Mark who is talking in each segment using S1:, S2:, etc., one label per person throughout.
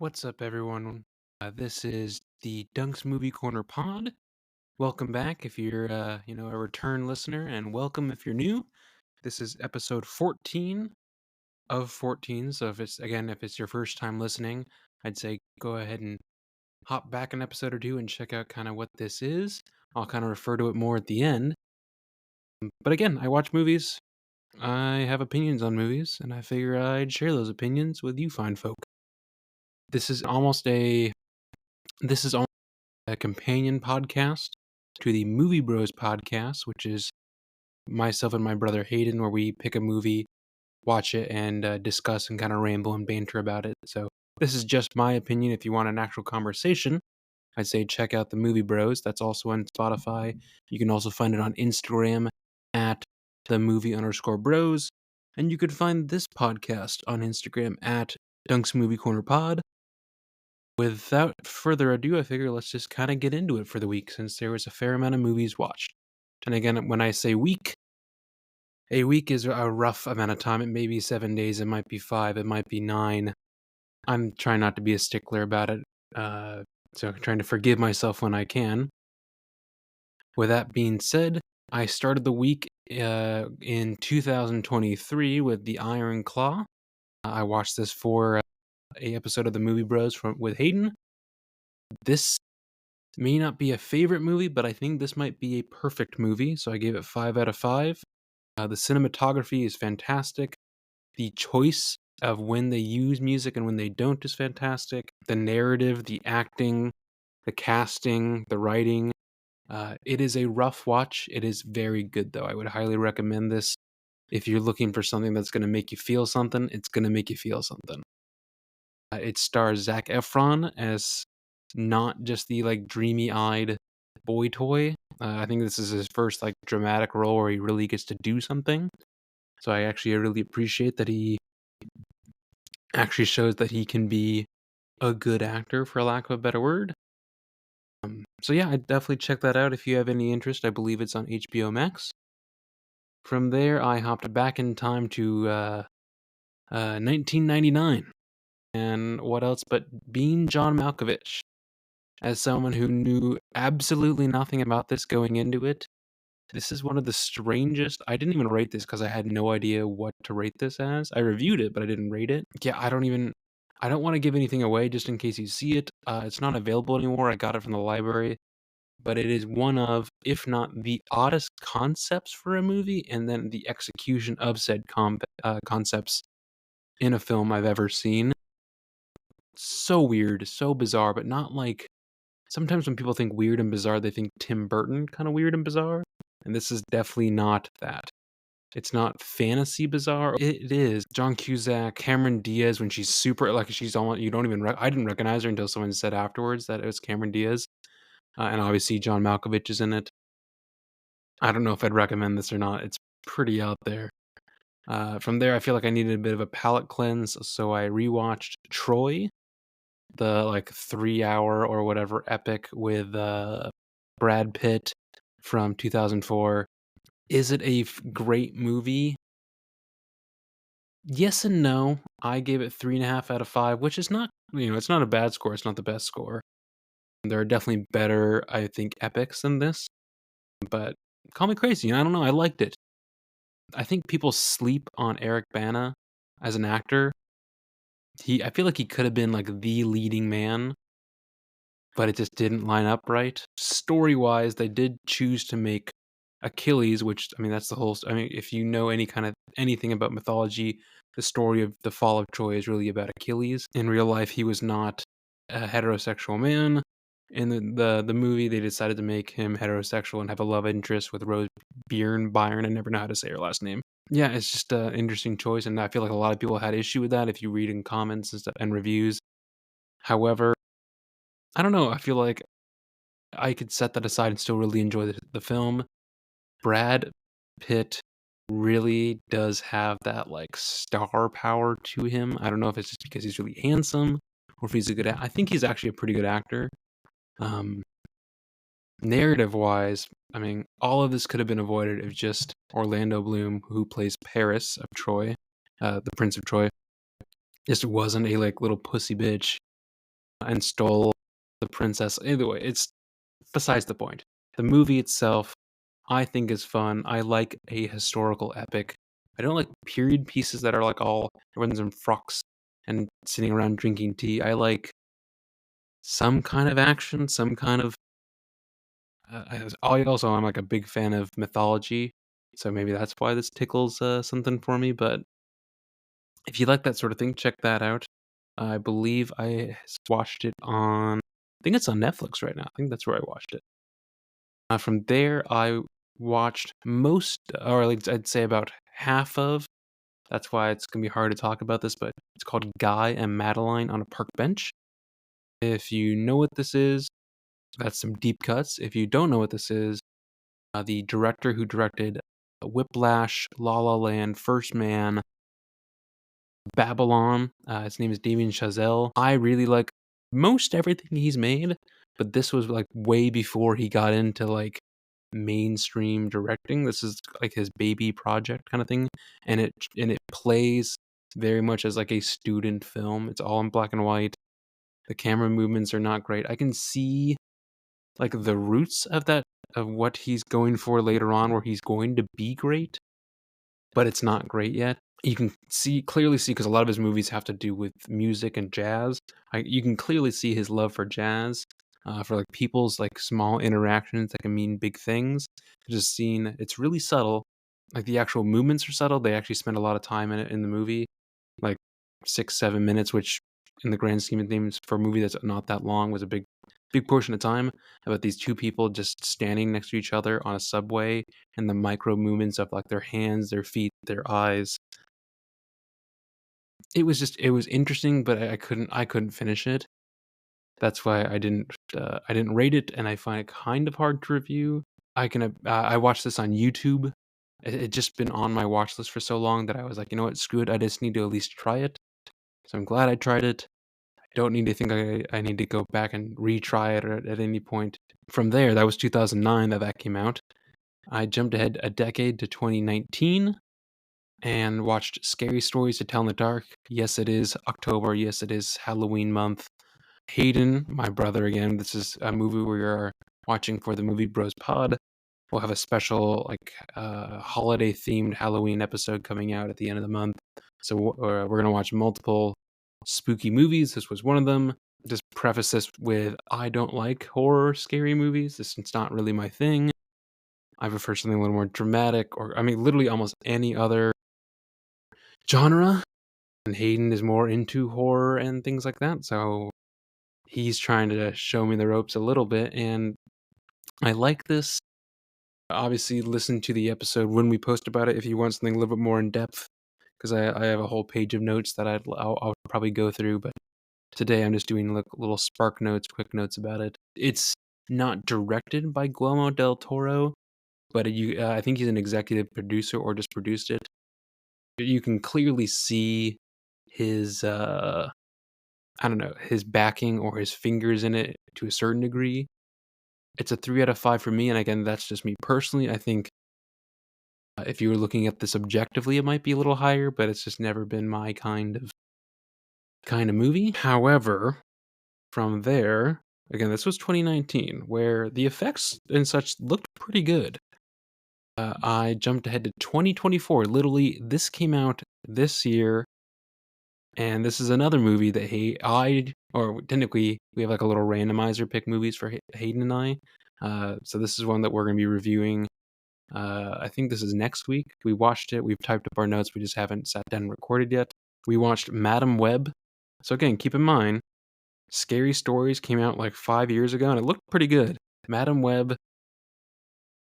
S1: What's up, everyone? This is the Dunks Movie Corner Pod. Welcome back if you're, a return listener, and welcome if you're new. This is episode 14 of 14. So if it's your first time listening, I'd say go ahead and hop back an episode or two and check out kind of what this is. I'll kind of refer to it more at the end. But again, I watch movies. I have opinions on movies, and I figure I'd share those opinions with you fine folk. This is almost a this is a companion podcast to the Movie Bros podcast, which is myself and my brother Hayden, where we pick a movie, watch it, and discuss and kind of ramble and banter about it. So this is just my opinion. If you want an actual conversation, I'd say check out the Movie Bros. That's also on Spotify. You can also find it on Instagram at the movie_bros. And you could find this podcast on Instagram at Dunk's Movie Corner Pod. Without further ado, I figure let's just kind of get into it for the week since there was a fair amount of movies watched. And again, when I say week, a week is a rough amount of time. It may be 7 days, it might be 5, it might be 9. I'm trying not to be a stickler about it, so I'm trying to forgive myself when I can. With that being said, I started the week in 2023 with The Iron Claw. I watched this for a episode of the Movie Bros with Hayden. This may not be a favorite movie, but I think this might be a perfect movie, so I gave it 5 out of 5. The cinematography is fantastic. The choice of when they use music and when they don't is fantastic. The narrative, the acting, the casting, the writing. It is a rough watch. It is very good, though. I would highly recommend this. If you're looking for something that's going to make you feel something, it's going to make you feel something. It stars Zac Efron as not just the dreamy-eyed boy toy. I think this is his first dramatic role where he really gets to do something. So I really appreciate that he actually shows that he can be a good actor, for lack of a better word. So yeah, I'd definitely check that out if you have any interest. I believe it's on HBO Max. From there, I hopped back in time to 1999. And what else but Being John Malkovich. As someone who knew absolutely nothing about this going into it, this is one of the strangest. I didn't even rate this because I had no idea what to rate this as. I reviewed it, but I didn't rate it. Yeah, I don't want to give anything away just in case you see it. It's not available anymore. I got it from the library, but it is one of, if not the oddest concepts for a movie, and then the execution of said concepts in a film I've ever seen. So weird, so bizarre, but not like. Sometimes when people think weird and bizarre, they think Tim Burton kind of weird and bizarre. And this is definitely not that. It's not fantasy bizarre. It is John Cusack, Cameron Diaz when she's super she's almost you don't even I didn't recognize her until someone said afterwards that it was Cameron Diaz, and obviously John Malkovich is in it. I don't know if I'd recommend this or not. It's pretty out there. From there, I feel like I needed a bit of a palate cleanse, so I rewatched Troy, the 3 hour or whatever epic with Brad Pitt from 2004. Is it a great movie? Yes and no. I gave it 3.5 out of 5, which is not, it's not a bad score. It's not the best score. There are definitely better, I think, epics than this. But call me crazy. I don't know. I liked it. I think people sleep on Eric Bana as an actor. I feel like he could have been the leading man, but it just didn't line up right. Story-wise, they did choose to make Achilles, which that's the whole. If you know anything about mythology, the story of the fall of Troy is really about Achilles. In real life, he was not a heterosexual man. In the movie, they decided to make him heterosexual and have a love interest with Rose Byrne. I never know how to say her last name. Yeah, it's just an interesting choice, and I feel like a lot of people had issue with that if you read in comments and stuff and reviews. However, I don't know. I feel like I could set that aside and still really enjoy the film. Brad Pitt really does have that star power to him. I don't know if it's just because he's really handsome or if he's a good I think he's actually a pretty good actor. Narrative wise, all of this could have been avoided if just Orlando Bloom, who plays Paris of Troy, the Prince of Troy, just wasn't a little pussy bitch and stole the princess. Either way, it's besides the point. The movie itself, I think, is fun. I like a historical epic. I don't like period pieces that are like all everyone's in frocks and sitting around drinking tea. I like some kind of action, some kind of. I'm like a big fan of mythology, so maybe that's why this tickles something for me. But if you like that sort of thing, check that out. I believe I watched it on. I think it's on Netflix right now. I think that's where I watched it. From there, I watched most, or like I'd say about half of. That's why it's gonna be hard to talk about this, but it's called Guy and Madeline on a Park Bench. If you know what this is, that's some deep cuts. If you don't know what this is, the director who directed Whiplash, La La Land, First Man, Babylon. His name is Damien Chazelle. I really like most everything he's made, but this was like way before he got into like mainstream directing. This is like his baby project kind of thing, and it plays very much as like a student film. It's all in black and white. The camera movements are not great. I can see like the roots of that of what he's going for later on, where he's going to be great, but it's not great yet. You can clearly see because a lot of his movies have to do with music and jazz. You can clearly see his love for jazz, for like people's like small interactions that can mean big things. Just seeing it's really subtle. Like the actual movements are subtle. They actually spend a lot of time in it in the movie, like 6-7 minutes, which in the grand scheme of things for a movie that's not that long was a big portion of time. About these two people just standing next to each other on a subway and the micro movements of like their hands, their feet, their eyes. It was interesting, but I couldn't finish it. That's why I didn't rate it, and I find it kind of hard to review. I watched this on YouTube. It just been on my watch list for so long that I was like, you know what, screw it. I just need to at least try it. So I'm glad I tried it. I don't need to think I need to go back and retry it at any point. From there, that was 2009 that came out. I jumped ahead a decade to 2019 and watched Scary Stories to Tell in the Dark. Yes, it is October. Yes, it is Halloween month. Hayden, my brother again, this is a movie we are watching for the Movie Bros Pod. We'll have a special, like, holiday themed Halloween episode coming out at the end of the month. So we're going to watch multiple spooky movies. This was one of them. Just preface this with I don't like horror, scary movies. It's not really my thing. I prefer something a little more dramatic, or I mean, literally almost any other genre. And Hayden is more into horror and things like that. So he's trying to show me the ropes a little bit. And I like this. Obviously, listen to the episode when we post about it if you want something a little bit more in depth. Because I have a whole page of notes that I'll probably go through. But today I'm just doing little spark notes, quick notes about it. It's not directed by Guillermo del Toro, but I think he's an executive producer or just produced it. You can clearly see his I don't know, his backing or his fingers in it to a certain degree. It's a 3 out of 5 for me, and again, that's just me personally. I think if you were looking at this objectively, it might be a little higher, but it's just never been my kind of movie. However, from there, again, this was 2019, where the effects and such looked pretty good. I jumped ahead to 2024. Literally, this came out this year, and this is another movie that or technically, we have like a little randomizer pick movies for Hayden and I. So this is one that we're going to be reviewing. I think this is next week. We watched it. We've typed up our notes. We just haven't sat down and recorded yet. We watched Madam Web. So again, keep in mind, Scary Stories came out like 5 years ago, and it looked pretty good. Madam Web,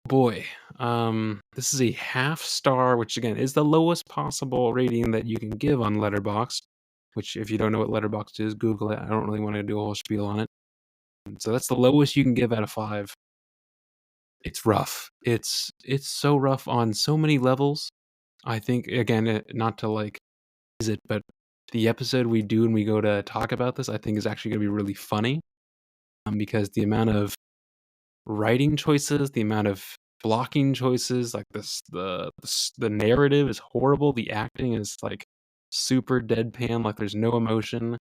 S1: boy, this is a half star, which again is the lowest possible rating that you can give on Letterboxd. Which, if you don't know what Letterboxd is, Google it. I don't really want to do a whole spiel on it. So that's the lowest you can give out of 5. It's rough. It's so rough on so many levels. I think again, not to like is it, but the episode we do when we go to talk about this, I think is actually going to be really funny, because the amount of writing choices, the amount of blocking choices, like the narrative is horrible. The acting is like super deadpan, like there's no emotion.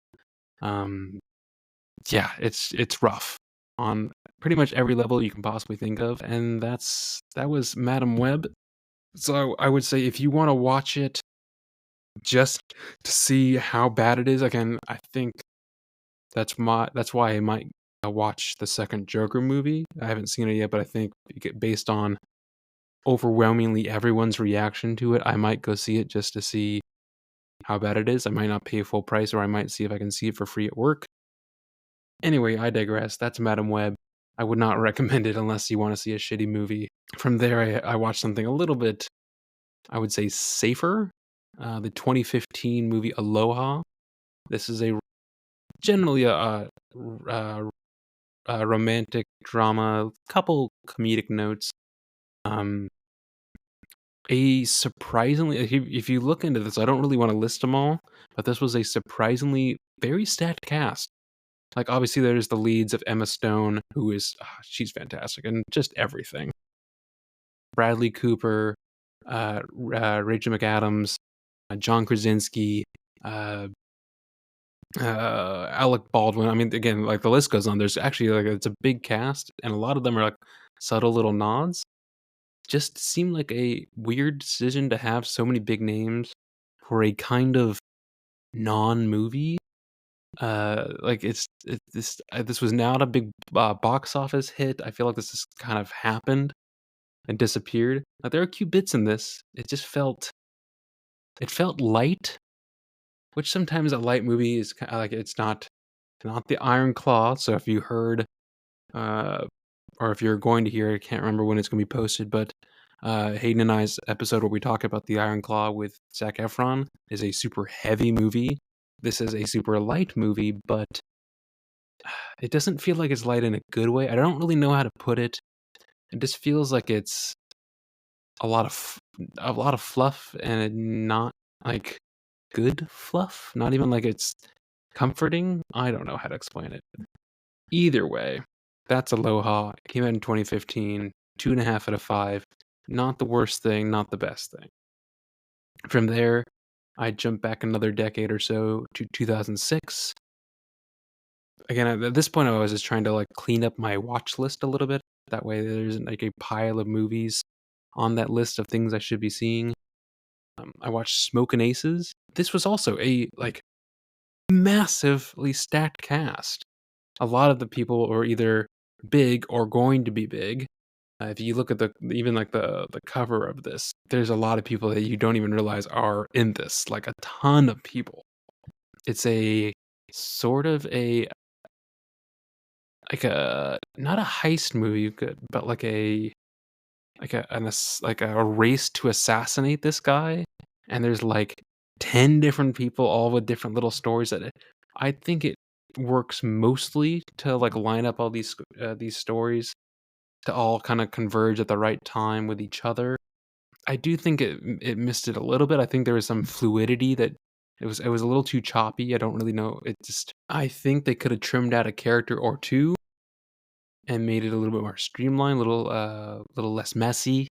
S1: Um, yeah, it's rough on pretty much every level you can possibly think of, and that was Madam Web. So I would say if you wanna watch it just to see how bad it is, again, I think that's why I might, watch the second Joker movie. I haven't seen it yet, but I think based on overwhelmingly everyone's reaction to it, I might go see it just to see how bad it is. I might not pay full price, or I might see if I can see it for free at work. Anyway, I digress. That's Madam Web. I would not recommend it unless you wanna see a shitty movie. From there, I watched something a little bit, I would say, safer. The 2015 movie Aloha. This is a generally uh, a romantic drama, couple comedic notes. Um, a surprisingly, if you look into this, I don't really wanna list them all, but this was a surprisingly very stacked cast. Like, obviously, there's the leads of Emma Stone, who is she's fantastic and just everything. Bradley Cooper, Rachel McAdams, John Krasinski, uh, Alec Baldwin. I mean, again, like the list goes on. There's actually like it's a big cast, and a lot of them are like subtle little nods. Just seemed like a weird decision to have so many big names for a kind of non-movie. Like this was not a big box office hit. I feel like this has kind of happened and disappeared. There are cute bits in this. It felt light, which sometimes a light movie is kind of like it's not the Iron Claw. So if you heard, uh, or if you're going to hear, I can't remember when it's going to be posted, but Hayden and I's episode where we talk about the Iron Claw with Zac Efron is a super heavy movie. This is a super light movie, but it doesn't feel like it's light in a good way. I don't really know how to put it. It just feels like it's a lot of fluff and not like good fluff. Not even like it's comforting. I don't know how to explain it. Either way, that's Aloha. It came out in 2015. 2.5 out of 5. Not the worst thing, not the best thing. From there, I jump back another decade or so to 2006. Again, at this point, I was just trying to like clean up my watch list a little bit. That way, there isn't like a pile of movies on that list of things I should be seeing. I watched Smokin' Aces. This was also a like massively stacked cast. A lot of the people were either big or going to be big. If you look at even like the cover of this, there's a lot of people that you don't even realize are in this. Like a ton of people. It's a sort of a like a not a heist movie, but like like a race to assassinate this guy, and there's like 10 different people, all with different little stories I think it works mostly to like line up all these stories to all kind of converge at the right time with each other. I do think it missed it a little bit. I think there was some fluidity that it was a little too choppy. I don't really know. I think they could have trimmed out a character or two and made it a little bit more streamlined, little less messy.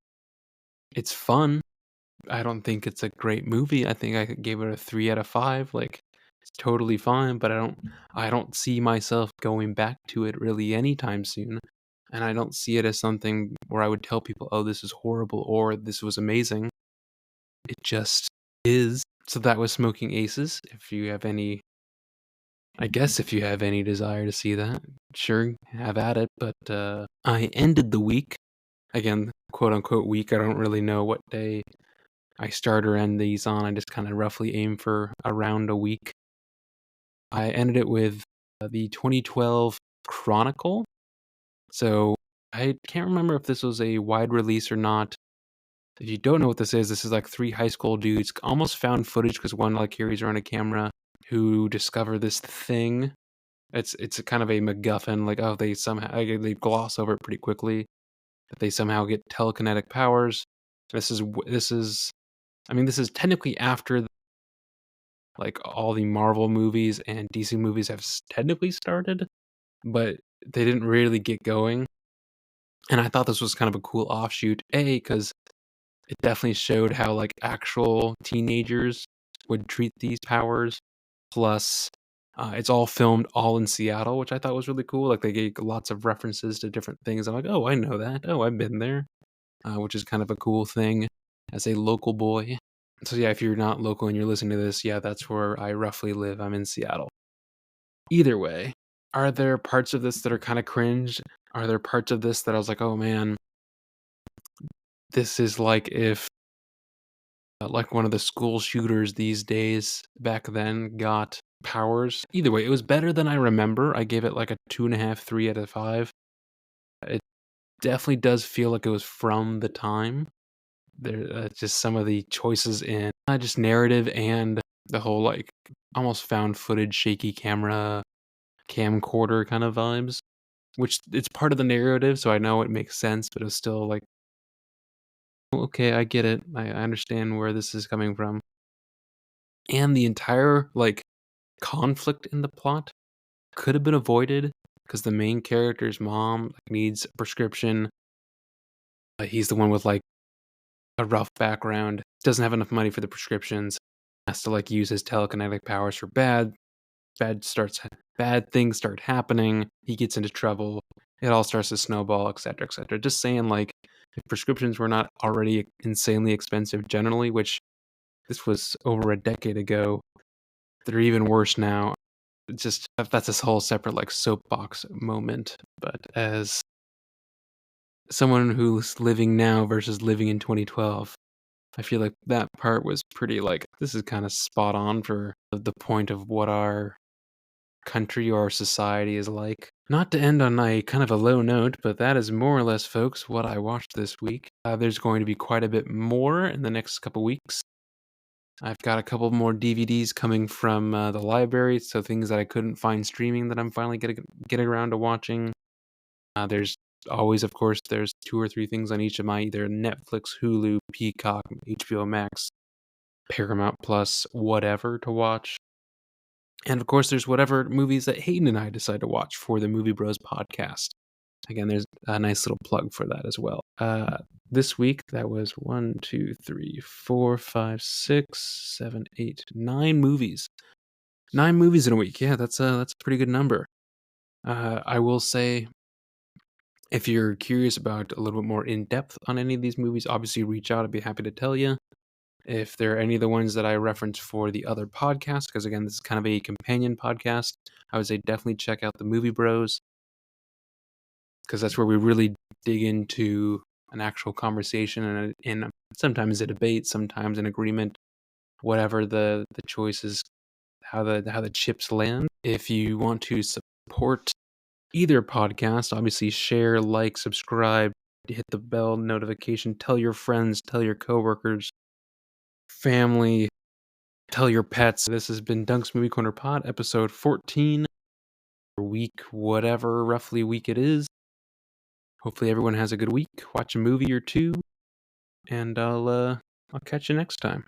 S1: It's fun. I don't think it's a great movie. I think I gave it a 3 out of 5. Like it's totally fine, but I don't see myself going back to it really anytime soon. And I don't see it as something where I would tell people, "Oh, this is horrible," or "This was amazing." It just is. So that was Smoking Aces. If you have any I guess if you have any desire to see that, sure, have at it. But I ended the week, again, quote unquote week. I don't really know what day I start or end these on. I just kind of roughly aim for around a week. I ended it with the 2012 Chronicle. So I can't remember if this was a wide release or not. If you don't know what this is like three high school dudes, almost found footage because one like carries around a camera, who discover this thing. It's a kind of a MacGuffin. Like, oh, they gloss over it pretty quickly. That they somehow get telekinetic powers. This is technically after like all the Marvel movies and DC movies have technically started, but they didn't really get going. And I thought this was kind of a cool offshoot. Because it definitely showed how like actual teenagers would treat these powers. Plus, It's all filmed all in Seattle, which I thought was really cool. Like, they gave lots of references to different things. I'm like, "Oh, I know that. Oh, I've been there," which is kind of a cool thing as a local boy. So, yeah, if you're not local and you're listening to this, yeah, that's where I roughly live. I'm in Seattle. Either way, are there parts of this that are kinda cringe? Are there parts of this that I was like, "Oh, man, this is like if, like, one of the school shooters these days back then got powers?" Either way, it was better than I remember. I gave it, like, a 2.5, 3 out of 5. It definitely does feel like it was from the time. There, just some of the choices in, just narrative and the whole, like, almost found footage, shaky camera, camcorder kind of vibes, which it's part of the narrative, so I know it makes sense, but it was still like, "Oh, okay, I get it. I understand where this is coming from." And the entire, like, conflict in the plot could have been avoided because the main character's mom, like, needs a prescription. He's the one with, like, a rough background, doesn't have enough money for the prescriptions, has to, like, use his telekinetic powers for bad things start happening, he gets into trouble, it all starts to snowball, etcetera, etcetera. Just saying, like, if prescriptions were not already insanely expensive generally, which this was over a decade ago, they're even worse now. It's just that's this whole separate, like, soapbox moment, but as someone who's living now versus living in 2012, I feel like that part was pretty, like, this is kinda spot on for the point of what our country or society is like. Not to end on a kind of a low note, but that is more or less, folks, what I watched this week. There's going to be quite a bit more in the next couple weeks. I've got a couple more DVDs coming from the library, so things that I couldn't find streaming that I'm finally getting around to watching. There's always, of course, there's 2 or 3 things on each of my either Netflix, Hulu, Peacock, HBO Max, Paramount Plus, whatever to watch. And of course, there's whatever movies that Hayden and I decide to watch for the Movie Bros podcast. Again, there's a nice little plug for that as well. This week, that was 1, 2, 3, 4, 5, 6, 7, 8, 9 movies. 9 movies in a week. Yeah, that's a pretty good number. I will say, if you're curious about a little bit more in depth on any of these movies, obviously reach out. I'd be happy to tell you. If there are any of the ones that I referenced for the other podcast, because again, this is kind of a companion podcast, I would say definitely check out the Movie Bros, because that's where we really dig into an actual conversation and sometimes a debate, sometimes an agreement, whatever the choices, how the chips land. If you want to support either podcast, obviously share, like, subscribe, hit the bell notification, tell your friends, tell your coworkers, family, tell your pets. This has been Dunk's Movie Corner Pod, episode 14, week whatever roughly week it is. Hopefully everyone has a good week. Watch a movie or two, and I'll catch you next time.